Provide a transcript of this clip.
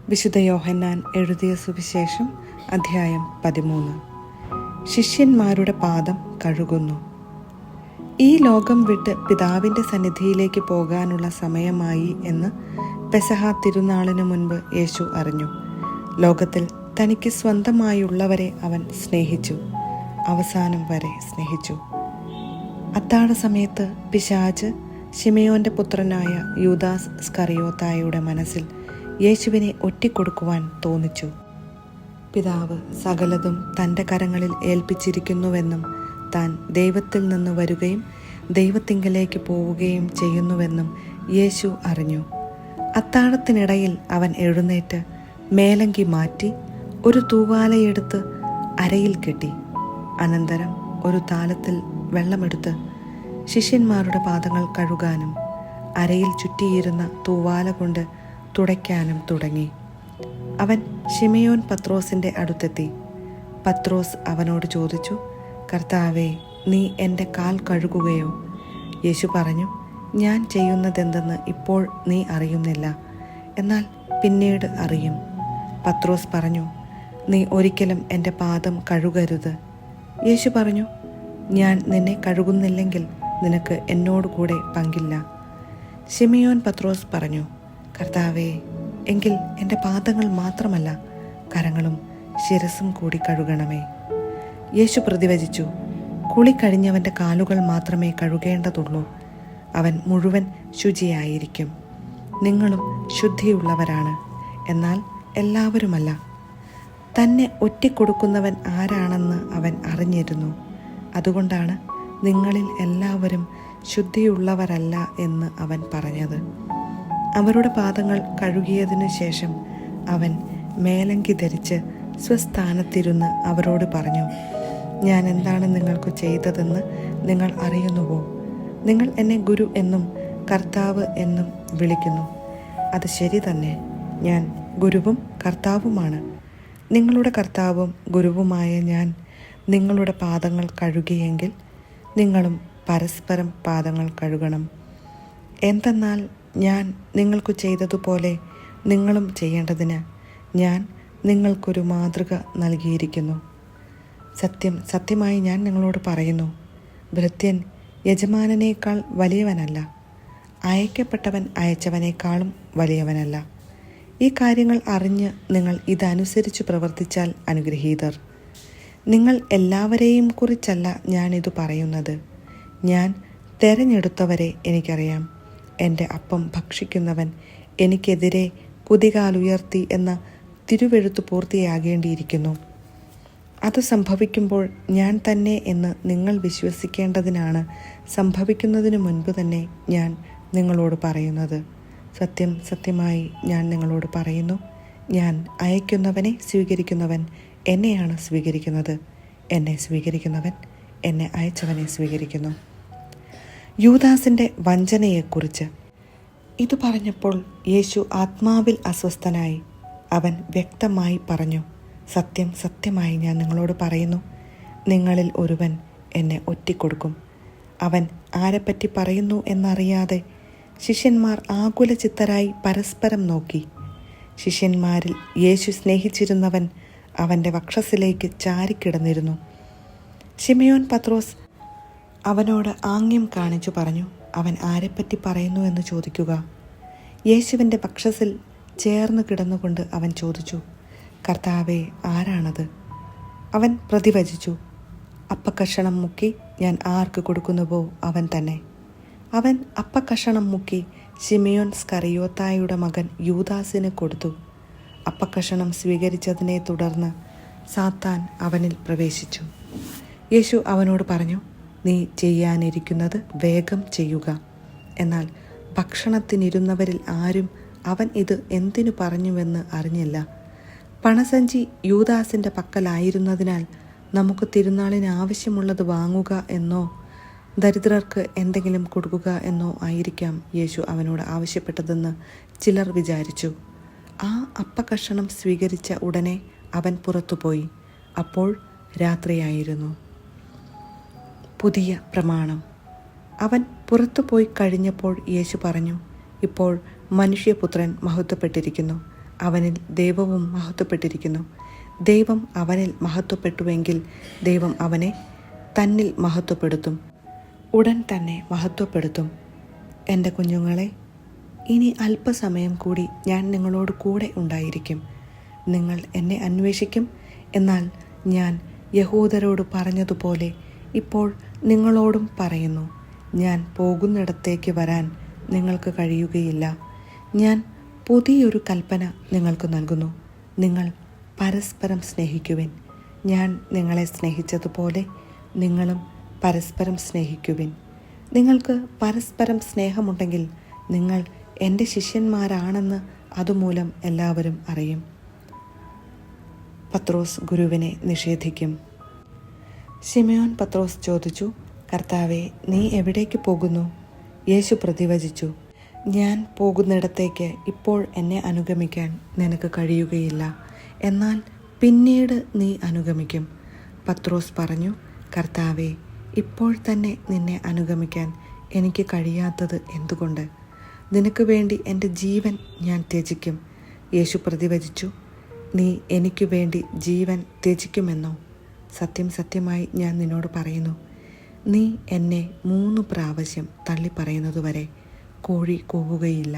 വിശുദ്ധ യോഹന്നാൻ എഴുതിയ സുവിശേഷം അധ്യായം 13. ശിഷ്യന്മാരുടെ പാദം കഴുകുന്നു. ഈ ലോകം വിട്ട് പിതാവിൻ്റെ സന്നിധിയിലേക്ക് പോകാനുള്ള സമയമായി എന്ന് പെസഹ തിരുനാളിന് മുൻപ് യേശു അറിഞ്ഞു. ലോകത്തിൽ തനിക്ക് സ്വന്തമായുള്ളവരെ അവൻ സ്നേഹിച്ചു, അവസാനം വരെ സ്നേഹിച്ചു. അത്താഴ സമയത്ത് പിശാച് ശിമയോന്റെ പുത്രനായ യൂദാസ് സ്കറിയോത്തായുടെ മനസ്സിൽ യേശുവിനെ ഒറ്റിക്കൊടുക്കുവാൻ തോന്നിച്ചു. പിതാവ് സകലതും തൻ്റെ കരങ്ങളിൽ ഏൽപ്പിച്ചിരിക്കുന്നുവെന്നും താൻ ദൈവത്തിൽ നിന്ന് വരികയും ദൈവത്തിങ്കലേക്ക് പോവുകയും ചെയ്യുന്നുവെന്നും യേശു അറിഞ്ഞു. അത്താഴത്തിനിടയിൽ അവൻ എഴുന്നേറ്റ് മേലങ്കി മാറ്റി ഒരു തൂവാലയെടുത്ത് അരയിൽ കെട്ടി. അനന്തരം ഒരു താലത്തിൽ വെള്ളമെടുത്ത് ശിഷ്യന്മാരുടെ പാദങ്ങൾ കഴുകാനും അരയിൽ ചുറ്റിയിരുന്ന തൂവാല കൊണ്ട് തുടയ്ക്കാനും തുടങ്ങി. അവൻ ശിമയോൻ പത്രോസിൻ്റെ അടുത്തെത്തി. പത്രോസ് അവനോട് ചോദിച്ചു, കർത്താവേ, നീ എൻ്റെ കാൽ കഴുകുകയോ? യേശു പറഞ്ഞു, ഞാൻ ചെയ്യുന്നതെന്തെന്ന് ഇപ്പോൾ നീ അറിയുന്നില്ല, എന്നാൽ പിന്നീട് അറിയും. പത്രോസ് പറഞ്ഞു, നീ ഒരിക്കലും എൻ്റെ പാദം കഴുകരുത്. യേശു പറഞ്ഞു, ഞാൻ നിന്നെ കഴുകുന്നില്ലെങ്കിൽ നിനക്ക് എന്നോട് കൂടെ പങ്കില്ല. ശിമയോൻ പത്രോസ് പറഞ്ഞു, കർത്താവേ, എങ്കിൽ എൻ്റെ പാദങ്ങൾ മാത്രമല്ല, കരങ്ങളും ശിരസും കൂടി കഴുകണമേ. യേശു പ്രതിവചിച്ചു, കുളി കഴിഞ്ഞവൻ്റെ കാലുകൾ മാത്രമേ കഴുകേണ്ടതുള്ളൂ, അവൻ മുഴുവൻ ശുചിയായിരിക്കും. നിങ്ങളും ശുദ്ധിയുള്ളവരാണ്, എന്നാൽ എല്ലാവരുമല്ല. തന്നെ ഒറ്റിക്കൊടുക്കുന്നവൻ ആരാണെന്ന് അവൻ അറിഞ്ഞിരുന്നു. അതുകൊണ്ടാണ് നിങ്ങളിൽ എല്ലാവരും ശുദ്ധിയുള്ളവരല്ല എന്ന് അവൻ പറഞ്ഞത്. അവരുടെ പാദങ്ങൾ കഴുകിയതിനു ശേഷം അവൻ മേലങ്കി ധരിച്ച് സ്വസ്ഥാനത്തിരുന്ന് അവരോട് പറഞ്ഞു, ഞാൻ എന്താണ് നിങ്ങൾക്ക് ചെയ്തതെന്ന് നിങ്ങൾ അറിയുന്നുവോ? നിങ്ങൾ എന്നെ ഗുരു എന്നും കർത്താവ് എന്നും വിളിക്കുന്നു. അത് ശരി തന്നെ, ഞാൻ ഗുരുവും കർത്താവുമാണ്. നിങ്ങളുടെ കർത്താവും ഗുരുവുമായ ഞാൻ നിങ്ങളുടെ പാദങ്ങൾ കഴുകിയെങ്കിൽ നിങ്ങളും പരസ്പരം പാദങ്ങൾ കഴുകണം. എന്തെന്നാൽ ഞാൻ നിങ്ങൾക്ക് ചെയ്തതുപോലെ നിങ്ങളും ചെയ്യേണ്ടതിന് ഞാൻ നിങ്ങൾക്കൊരു മാതൃക നൽകിയിരിക്കുന്നു. സത്യം സത്യമായി ഞാൻ നിങ്ങളോട് പറയുന്നു, ഭൃത്യൻ യജമാനനേക്കാൾ വലിയവനല്ല, അയക്കപ്പെട്ടവൻ അയച്ചവനേക്കാളും വലിയവനല്ല. ഈ കാര്യങ്ങൾ അറിഞ്ഞ് നിങ്ങൾ ഇതനുസരിച്ച് പ്രവർത്തിച്ചാൽ അനുഗ്രഹീതർ. നിങ്ങൾ എല്ലാവരെയും കുറിച്ചല്ല ഞാനിത് പറയുന്നത്. ഞാൻ തെരഞ്ഞെടുത്തവരെ എനിക്കറിയാം. എൻ്റെ അപ്പം ഭക്ഷിക്കുന്നവൻ എനിക്കെതിരെ കുതികാലുയർത്തി എന്ന തിരുവെഴുത്ത് പൂർത്തിയാകേണ്ടിയിരിക്കുന്നു. അത് സംഭവിക്കുമ്പോൾ ഞാൻ തന്നെ എന്ന് നിങ്ങൾ വിശ്വസിക്കേണ്ടതിനാണ് സംഭവിക്കുന്നതിനു മുൻപ് തന്നെ ഞാൻ നിങ്ങളോട് പറയുന്നത്. സത്യം സത്യമായി ഞാൻ നിങ്ങളോട് പറയുന്നു, ഞാൻ അയക്കുന്നവനെ സ്വീകരിക്കുന്നവൻ എന്നെയാണ് സ്വീകരിക്കുന്നത്, എന്നെ സ്വീകരിക്കുന്നവൻ എന്നെ അയച്ചവനെ സ്വീകരിക്കുന്നു. യൂദാസിൻ്റെ വഞ്ചനയെക്കുറിച്ച് ഇത് പറഞ്ഞപ്പോൾ യേശു ആത്മാവിൽ അസ്വസ്ഥനായി. അവൻ വ്യക്തമായി പറഞ്ഞു, സത്യം സത്യമായി ഞാൻ നിങ്ങളോട് പറയുന്നു, നിങ്ങളിൽ ഒരുവൻ എന്നെ ഒറ്റിക്കൊടുക്കും. അവൻ ആരെപ്പറ്റി പറയുന്നു എന്നറിയാതെ ശിഷ്യന്മാർ ആകുലചിത്തരായി പരസ്പരം നോക്കി. ശിഷ്യന്മാരിൽ യേശു സ്നേഹിച്ചിരുന്നവൻ അവൻ്റെ വക്ഷസ്സിലേക്ക് ചാരിക്കിടന്നിരുന്നു. ശിമയോൻ പത്രോസ് അവനോട് ആംഗ്യം കാണിച്ചു പറഞ്ഞു, അവൻ ആരെപ്പറ്റി പറയുന്നു എന്ന് ചോദിക്കുക. യേശുവിൻ്റെ വക്ഷസ്സിൽ ചേർന്ന് കിടന്നുകൊണ്ട് അവൻ ചോദിച്ചു, കർത്താവേ, ആരാണത്? അവൻ പ്രതിവചിച്ചു, അപ്പക്കഷണം മുക്കി ഞാൻ ആർക്ക് കൊടുക്കുന്നുവോ അവൻ തന്നെ. അവൻ അപ്പക്കഷണം മുക്കി ശിമയോൻ സ്കറിയോത്തായുടെ മകൻ യൂദാസിന് കൊടുത്തു. അപ്പക്കഷണം സ്വീകരിച്ചതിനെ തുടർന്ന് സാത്താൻ അവനിൽ പ്രവേശിച്ചു. യേശു അവനോട് പറഞ്ഞു, നീ ചെയ്യാനിരിക്കുന്നത് വേഗം ചെയ്യുക. എന്നാൽ ഭക്ഷണത്തിനിരുന്നവരിൽ ആരും അവൻ ഇത് എന്തിനു പറഞ്ഞുവെന്ന് അറിഞ്ഞില്ല. പണസഞ്ചി യൂദാസിൻ്റെ പക്കലായിരുന്നതിനാൽ നമുക്ക് തിരുനാളിന് ആവശ്യമുള്ളത് വാങ്ങുക എന്നോ ദരിദ്രർക്ക് എന്തെങ്കിലും കൊടുക്കുക എന്നോ ആയിരിക്കാം യേശു അവനോട് ആവശ്യപ്പെട്ടതെന്ന് ചിലർ വിചാരിച്ചു. ആ അപ്പക്കഷണം സ്വീകരിച്ച ഉടനെ അവൻ പുറത്തുപോയി. അപ്പോൾ രാത്രിയായിരുന്നു. പുതിയ പ്രമാണം. അവൻ പുറത്തുപോയി കഴിഞ്ഞപ്പോൾ യേശു പറഞ്ഞു, ഇപ്പോൾ മനുഷ്യപുത്രൻ മഹത്വപ്പെട്ടിരിക്കുന്നു, അവനിൽ ദൈവവും മഹത്വപ്പെട്ടിരിക്കുന്നു. ദൈവം അവനിൽ മഹത്വപ്പെട്ടുവെങ്കിൽ ദൈവം അവനെ തന്നിൽ മഹത്വപ്പെടുത്തും, ഉടൻ തന്നെ മഹത്വപ്പെടുത്തും. എൻ്റെ കുഞ്ഞുങ്ങളെ, ഇനി അല്പസമയം കൂടി ഞാൻ നിങ്ങളോട് കൂടെ ഉണ്ടായിരിക്കും. നിങ്ങൾ എന്നെ അന്വേഷിക്കും. എന്നാൽ ഞാൻ യഹൂദരോട് പറഞ്ഞതുപോലെ ഇപ്പോൾ നിങ്ങളോടും പറയുന്നു, ഞാൻ പോകുന്നിടത്തേക്ക് വരാൻ നിങ്ങൾക്ക് കഴിയുകയില്ല. ഞാൻ പുതിയൊരു കൽപ്പന നിങ്ങൾക്ക് നൽകുന്നു. നിങ്ങൾ പരസ്പരം സ്നേഹിക്കുവിൻ. ഞാൻ നിങ്ങളെ സ്നേഹിച്ചതുപോലെ നിങ്ങളും പരസ്പരം സ്നേഹിക്കുവിൻ. നിങ്ങൾക്ക് പരസ്പരം സ്നേഹമുണ്ടെങ്കിൽ നിങ്ങൾ എൻ്റെ ശിഷ്യന്മാരാണെന്ന് അതുമൂലം എല്ലാവരും അറിയും. പത്രോസ് ഗുരുവിനെ നിഷേധിക്കും. ശിമയോൻ പത്രോസ് ചോദിച്ചു, കർത്താവേ, നീ എവിടേക്ക് പോകുന്നു? യേശു പ്രതിവചിച്ചു, ഞാൻ പോകുന്നിടത്തേക്ക് ഇപ്പോൾ എന്നെ അനുഗമിക്കാൻ നിനക്ക് കഴിയുകയില്ല, എന്നാൽ പിന്നീട് നീ അനുഗമിക്കും. പത്രോസ് പറഞ്ഞു, കർത്താവേ, ഇപ്പോൾ തന്നെ നിന്നെ അനുഗമിക്കാൻ എനിക്ക് കഴിയാത്തത് എന്തുകൊണ്ട്? നിനക്ക് വേണ്ടി എൻ്റെ ജീവൻ ഞാൻ ത്യജിക്കും. യേശു പ്രതിവചിച്ചു, നീ എനിക്ക് വേണ്ടി ജീവൻ ത്യജിക്കുമെന്നോ? സത്യം സത്യമായി ഞാൻ നിന്നോട് പറയുന്നു, നീ എന്നെ 3 പ്രാവശ്യം തള്ളിപ്പറയുന്നതുവരെ കോഴി കൂവുകയില്ല.